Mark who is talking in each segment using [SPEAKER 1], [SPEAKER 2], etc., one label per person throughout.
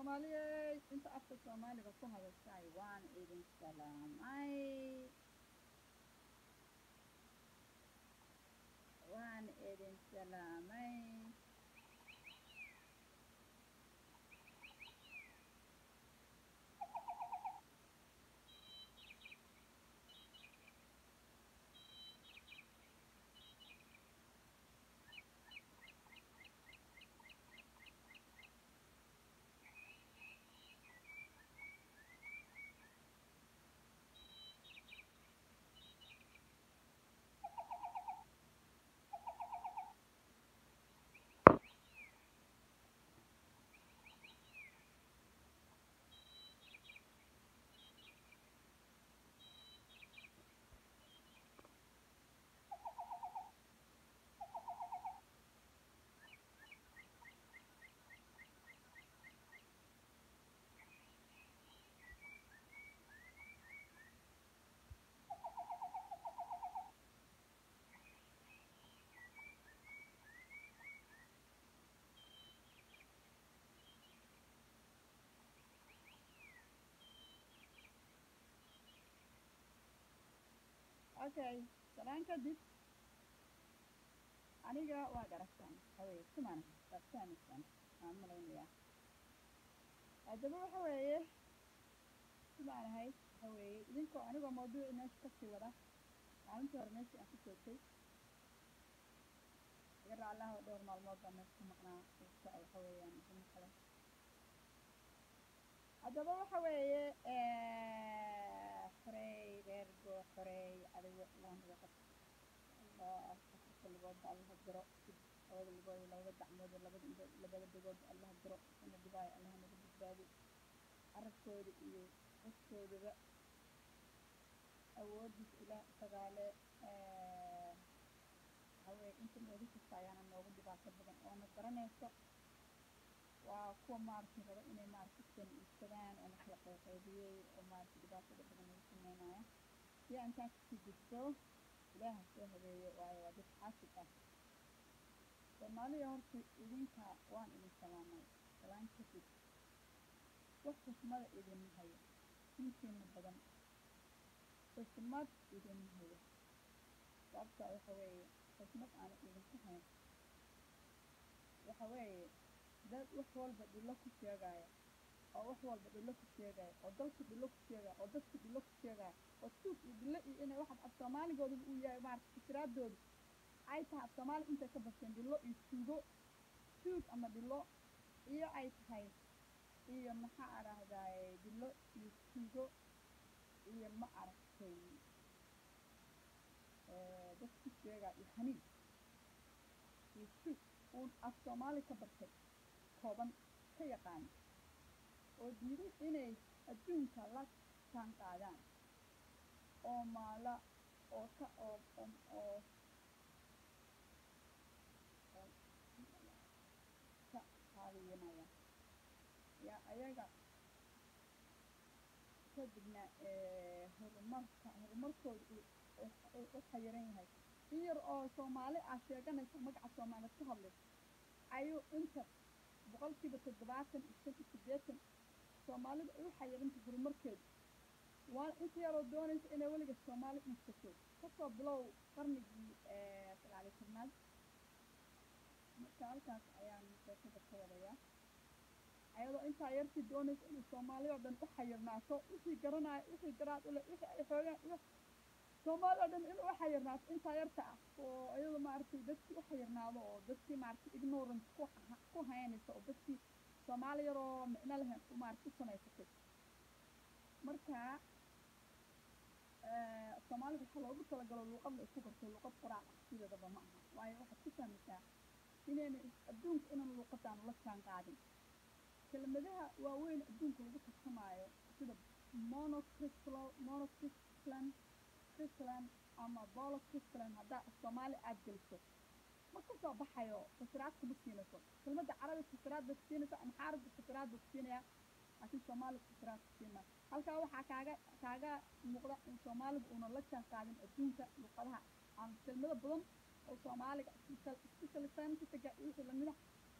[SPEAKER 1] Soomaaliyeed inta afka Soomaaliga ku hadashay waan idin salaamay waan idin salaamay okay salaan kadib aniga waa garagtaan hawee kumaan faahfaahsan aan malaynayaa haddaba waxa weeye kumaan ahay waxa weeye idinkoo anigoo mawduuci meesha kasii wada maalintii hore meeshii aan ku joogtay iga raallaha dhowr maalmood baa meesha ka maqnaa sababta waxa weeyaan arrimo kale haddaba waxa weeye xorey reer goo xorey adigo ilaa naga qabto allah afarta lugoodba allaha diro labada lugood iyo labada gacmood iyo labada indhood labada dhagoodba allaha diro kana dhibaayo allaha naga badbaadi carabkooda iyo codkoodaba awoodiisa ilaah isagaale waxa weeye inta noogu jirta ayaana noogu dhibaato badan oo na garanayso waa kuwa maaragtay raba inay maaragtay iskana iibsadaan oo na kala qayqaybiyey oo maaragtay dhibaatada badan nagu sameynaya si aan intaan kasii gudbo ilaaha soo habeeye waayo waa dad xaasid ah soomaaliya horta idinka waan idin salaamay salaan kadib wax xusmada idinma hayo intiina badan xusmad idinma hayo sababta waxa weeye xusmad aana idinku hayn waxa weeye dad wax walba dhilo ku sheegaya oo wax walba dhilo ku sheegaya oo dalka dhilo ku sheegaya oo dadka dhilo ku sheegaya oo tuug iyo dhilo iyo inay waxaad af soomaaligooda uu yahay maaragtay fikiraadooda ay tahay af soomaali intay ka barteen dhilo iyo tuug ama dhilo iyo ay tahay iyo maxaa arahdaye dhilo iyo tuugo iyo ma aragtay dad ku sheegaya iyo haniin iyo tuug uun af soomaali ka bartay kooban ka yaqaan oo diiday inay adduunka la jaan qaadaan oo maala oo ka oo ka qaadiyanaya yaa ayaga kadibna horumarkooda u xayiran yahay in yar oo soomaali ah sheeganaysa magaca soomaaliyeed ku hadlaysa ayuu inta boqolkiiba 70 soomaalida ay u xayiranta horumarkeeda waa inta yaroo doonaysa inay weliga soomaali iibsato kasoo bilow qarnigii 19aad marka halkaas ayaan sheekada ka wadayaa ayadoo intaa yartii doonaysa inay soomaali oo dhan u xayirnaato wixii garanaya wixii garaad u leh wixii ay xoogaan soomaali oo dhan inuu u xayirnaato intaa yarta ah oo iyadoo maaragtay dadkii u xayirnaado oo dadkii maaragtay ignorance ku haynaysa oo dadkii soomaali yaroo micno lahayn maaragtay u samaysatay marka soomaaliga waxaa loogu talagalo luuqad la isku garto luuqad qoraal ah sideedaba ma aha waayo waxaad ku fahmaysaa inayna adduunka inaan luuqadaan la jaan qaadin kelmadaha waaweyn adduunka lagu tartamaayo sida monocrystalline ama polycrystalline haddaa soomaali aad geliso ma ka soo baxayo fasiraad kuma siinayso kelmadda carabi fasiraad bay ku siinaysaa ama xaaribka fasiraad bay ku siinayaa laakiin soomaaliga fasiraad ku siin maayo halkaa waxaa kaaga muuqda in soomaaliga uunan la jaan qaadin adduunka luuqadaha aan kelmado badan oo soomaaliga especially scientifica iyo wixii lamida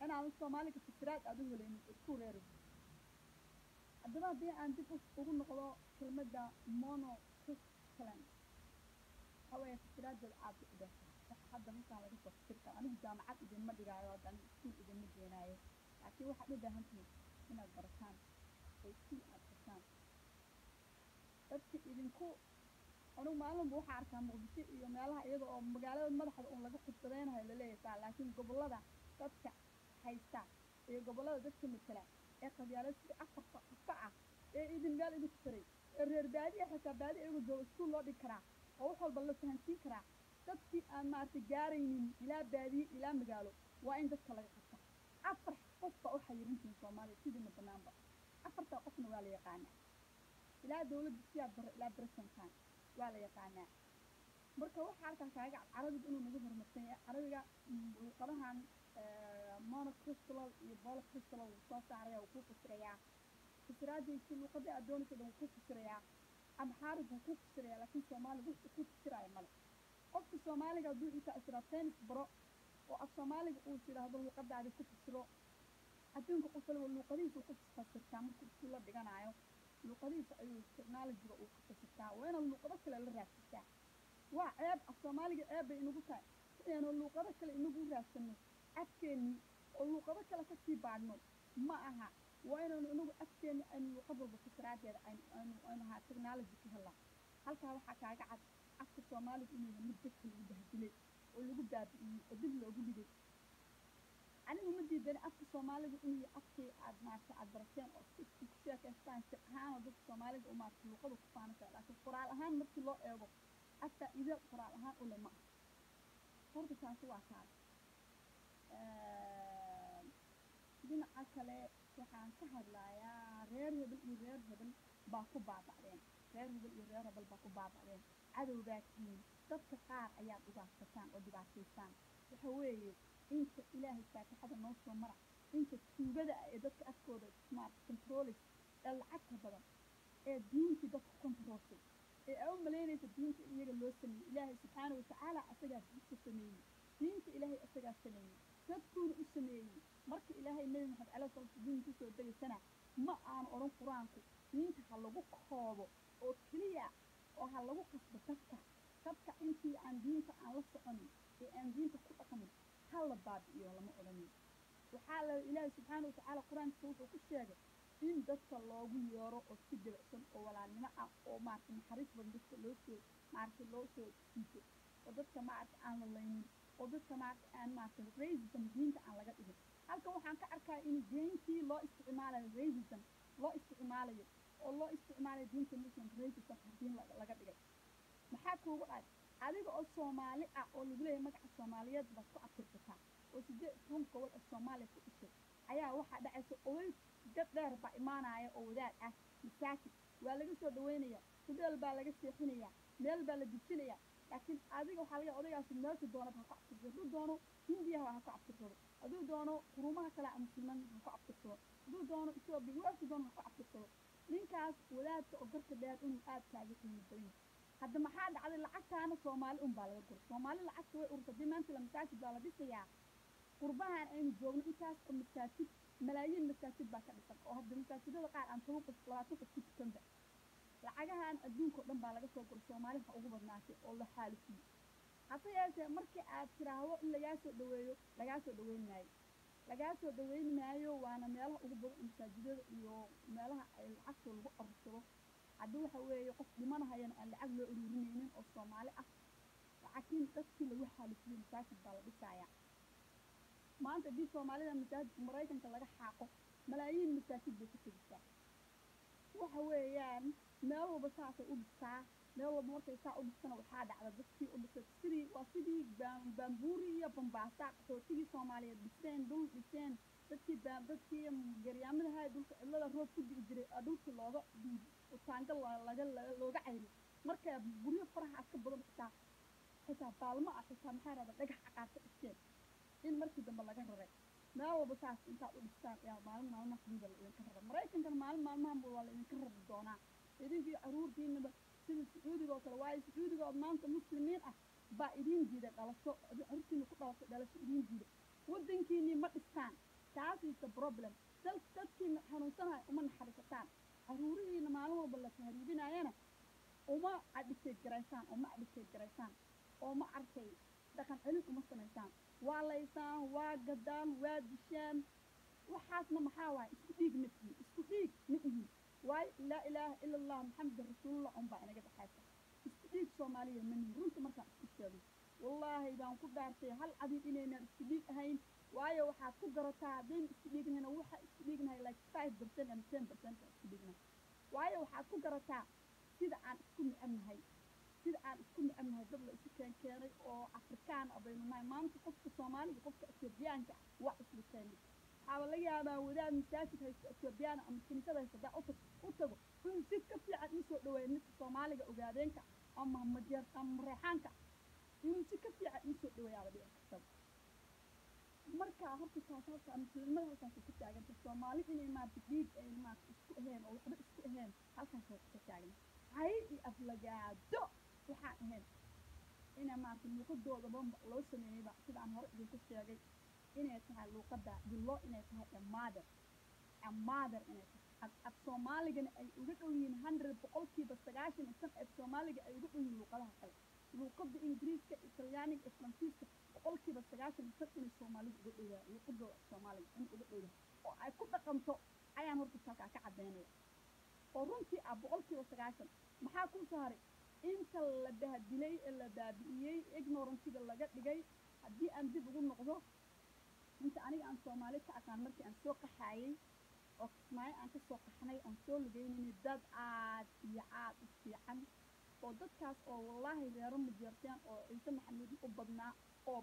[SPEAKER 1] inaadan soomaaliga fasiraad aad u helaynin isku reeriso haddaba haddii aan dib ugu noqdo kelmadda monocrystalline waxa weeye fikraddeeda aad bay u dheer tahay wax hadda markaan laga soo fikir karo anigu jaamacad idinma dhigaayo hadda anigu iskuul idinma geenaayo laakiin waxaad u baahan tihiin inaad barataan oo iskuul aad gashaan dadka idinku anigu maalinba waxaa arkaa muqdisho iyo meelaha iyada oo magaalada madaxda uun laga khudbadeynayo laleeyahay laakiin gobollada dadka haysta iyo gobollada dadka matala ee qabyaalad sida afarta qafa ah ee idin meel idinku taray ee reer baadiya xitaa baadi iyagu jooga iskuul loo dhigi karaa oo wax walba la fahansiin karaa dadkii aan maaragtay gaaraynin ilaa baadiye ilaa magaalo waa in dadka laga qabta afar qof baa u xayirintiin soomaaliya sidiina banaanba afartaa qofna waa la yaqaanaa ilaa dawladda siyaad bare ilaa bresonkan waa la yaqaanaa marka waxaa halkan kaaga cad carabiga inuu nagu horumarsan yahay carabiga luqadahan monocrystalal iyo polycrystalal wuu soo saaraya wuu kuu fasirayaa fasiraadiisi luqadii aad doonaysa dhan wuu kuu fasirayaa amxaarig wuu kuu fasirayaa laakiin soomaaliga wuxuu kuu fasiraayo male qofka soomaaliga hadduu xitaa israateenis baro oo af soomaaliga uu yidhaahdo luqadaadi ku fasiro adduunka qof waliba luuqadihiisa uu ku fasirtaa markuu iskuul la dhiganayo luuqadihiisa ayuu technologiga uu ka fasirtaa waa inaad luuqado kale la raadsataa waa ceeb af soomaaliga ceeb bay inagu tahay inaanu luuqado kale inagu raadsano afkeennii oo luuqado kale kasii baadhno ma aha waa inaanu inagu afkeenni aynu luuqad walba fasiraadeeda aynu ahaa technology ka helnaa halkaa waxaa kaaga cad afka soomaaliga inuu yahay mid dadka lagu bahdilay oo lagu baabi'iyey oo dib loogu dhigay anigu ma diidani afka soomaaliga inuu yahay afkii aad maaragtay aad barateen oo si ku sheekaystaan sir ahaan oo dadka soomaaliga u maaragtay luuqadu ku faanaysa laakiin qoraal ahaan markii loo eego afka ida qoraal ahaan u leh ma aha horta taasi waa taas dhinaca kale waxaan ka hadlayaa reer hebel iyo reer hebel baa ku baaba'deen reer hebel iyo reer hebel baa ku baaba'deen cadow baa tihiin dadka qaar ayaad ugaarsataan oo dhibaataysaan waxa weeye inta ilaahay faatixada noo soo mara inta tuugada ah ee dadka afkooda smart controlis ee lacagta badan ee diintii dadku controlsay ee aa u malaynaysa diinta iyaga loo sameeyey ilaahay subxaana watacaala asagaa diinta sameeyey diinta ilaahay asagaa sameeyey dadkuuna u sameeyey marka ilaahay nebi maxamed caleyhi salaatu diin kusoo degaysana ma aanu odhan qur-aanku diinta ha lagu koobo oo keliya oo ha lagu qasbo dadka intii aan diinta aan la soconin ee aan diinta ku dhaqmin ha la baabi'iyo lama odhanin waxaa la ilaahay subxaana watacaala qur-aankiisa wuxuu ku sheegay in dadka loogu yeero oo si dabacsan oo walaalnimo ah oo maaragtay naxariis badan dadka loo soo jiito oo dadka maaragtay aan la laynin oo dadka maaragtay aan maaragtay racism diinta aan laga dhigin halkan waxaan ka arkaa in diintii loo isticmaalayo racism loo isticmaalayo oo loo isticmaalayo diinta muslimka racism diin laga dhigay maxaa kuugu dhacay adiga oo soomaali ah oo lagu leeyahay magaca soomaaliyeed baad ku abtirsataa oo 18 gobol oo soomaaliya ku dhashay ayaa waxaa dhacaysa oday dad dheer baa imaanaya oo wadaad ah masaajid waa laga soo dhaweynaya hudeel baa laga seexinaya meel baa la dejinaya laakiin adiga waxaa laga odaygaasi meesha doonaba ha ku abtirsado hadduu doono hindiyaha ha ku abtirsado hadduu doono qurumaha kale a muslimiin ha ku abtirsado hadduu doono etoobiya weelku doono ha ku abtirsado ninkaas wadaadka oo garka dheer inuu aad taaga qiimo badan yahay hadda maxaa dhacday lacagtaana soomaali un baa laga gura soomaali lacagta way ururta haddii maanta la masaajid baa la dhisayaa qurbahan aynu joogno intaas oo masaajid malaayiin masaajid baa ka dhisan oo hadda masaajidada qaar aan 10 qof 20 qof ku tukanba lacagahan adduunka oo dhan baa laga soo gura soomaaliha ugu badnaatay oo la xaalifiyey hase yeeshee markii aad tiraahdo in lagaa soo dhaweeyo lagaa soo dhaweyn maayo waana meelaha ugu badan masaajidada iyo meelaha ay lacagta lagu arursado haddii waxa weeye qof dhimanahayana aan lacag loo ururinaynin oo soomaali ah laakiin dadkii lagu xaalifiyey masaajid baa la dhisayaa maanta haddii soomaalida masaajidka maraykanka laga xaaqo malaayiin masaajid bay ka tegisaa waxa weeyaan meel walba saasay u dhistaa meel walba markay saa u dhistana waxaa dhacda dadkii u dhisay sidii baambuuri iyo bambaasa qaxootigii soomaaliyeed dhiseen dadkii garyaamadaha dhulka cidlada roob ku di'i jiray dhulkii looga dhiibi utaanga looga cayri marka guryo farahaas ka badan xitaa baalmo ah xitaa maxaa rahda dhagax caqaar ka dhisteen in markii dambe laga raray meel walba saas intaad u dhistaan ayaa maalmaha kamida la idinka rara maraykankana maalmahanba waa la idinka rari doonaa idinkii caruurtiinaba sida sacuudiga oo kale waayo sacuudiga oo maanta muslimiin ah baa idiin diiday dhalasho caruurtiina ku dhalatay dhalasho idiin diiday waddankiinii ma dhistaan taas is the problem dadkiina xanuunsanahay uma naxariisataan caruurihiina maalin walba la tahriibinayana uma adhigteed garaysaan oo ma arkay dhaqan celin uma samaysaan waa laysaan waa gadaan waa dishaan waxaasna maxaa waaye isku dhiig ma ihin waayo laa ilaaha ila allah maxamed rasuulullah unbaa inaga dhexaysa isku dhiig soomaaliya manihin runta markaan isku sheego wallaahi baan ku dhaartay hal adiid inaynaan isku dhiig ahayn waayo waxaad ku garataa haddaynu isku dhiignahayna waxa isku dhiignahay like 5% ama 10% isku dhiignahay waayo waxaad ku garataa sida aan isku necabnahay dad la isu keenay oo afrikaan ah baynu nahay maanta qofka soomaaliga qofka etoobiyaanka waa isla keenay waxaaba laga yaabaa wadaad masaajid haysto etoobiyaana ama kiniisada haysto hadaa u tago inuu si ka fiican iisoo dhaweeyo midka soomaaliga ogaadeenka ama mareexaanka inuu si ka fiican iisoo dhaweeyaaba dhici kartaba markaa horta taas halkaa muslimada halkaasay ka taaganta soomaali inay maarata dhiig ay maarata isku ahayn oo waxba isku ahayn halkaasay ka taagan hay iyo aflagaado waxaan ahayn ina maarata luuqadoodaba loo sameeyeyba sidaan hore idinku sheegay inay tahay luuqada dillo inay tahay amaader inay tahay af soomaaligana ay uga dhow yihiin 100% af soomaaliga ay uga dhow yihiin luuqadaha kale luuqada ingiriiska talyaaniga faransiiska 90% inay soomaaliga uga dhowaa luuqadooda soomaaliga in uga dhowaa oo ay ku dhaqanto ayaan horta halkaa ka cadeynaya oo runtii 90% maxaa ku saaray inta la bahdilay la baabi'iyey ignorantiga laga dhigay haddii aan dib ugu noqdo inta aniga aan soomaali ka aqaan markii aan soo qaxaayay oo kismaayo aan ka soo qaxnay aan soo lugeynayay dad aad iyo aad u fiican oo dadkaas oo wallaahi reero majeerteen oo ciise maxamuud u badnaa oo